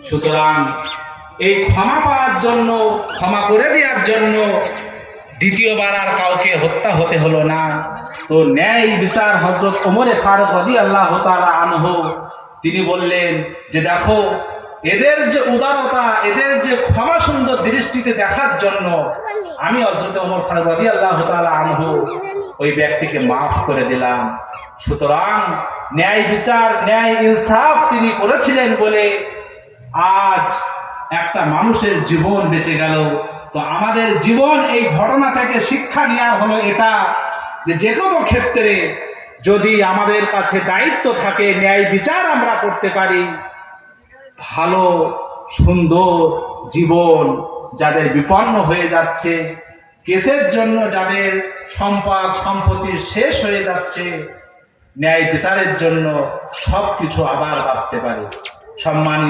সুতরাং এই ক্ষমা পাওয়ার জন্য, ক্ষমা করে দেওয়ার জন্য দ্বিতীয়বার আর কাউকে হত্যা হতে হলো না। তো ন্যায় বিচার হযরত ওমরে ফারুক রাদিয়াল্লাহু তাআলা আনহু তিনি বললেন যে দেখো, এদের যে উদারতা, এদের যে ক্ষমা সুন্দর দৃষ্টিতে দেখার জন্য আমি হযরত ওমর ফারুক রাদিয়াল্লাহু তাআলা আনহু ওই ব্যক্তিকে মাফ করে দিলাম। সুতরাং ন্যায় বিচার, ন্যায় ইনসাফ তিনি করেছিলেন বলে আজ একটা মানুষের জীবন বেঁচে গেল। তো আমাদের জীবন এই ঘটনা থেকে শিক্ষা নেওয়ার হলো এটা, যে কোনো ক্ষেত্রে যদি আমাদের কাছে দায়িত্ব থাকে, ন্যায় বিচার আমরা করতে পারি, ভালো সুন্দর জীবন যাদের বিপন্ন হয়ে যাচ্ছে, কেসের জন্য যাদের সম্পদ সম্পত্তি শেষ হয়ে যাচ্ছে, ন্যায় বিচারের জন্য সবকিছু আবার বাঁচতে পারে। সম্মানীয়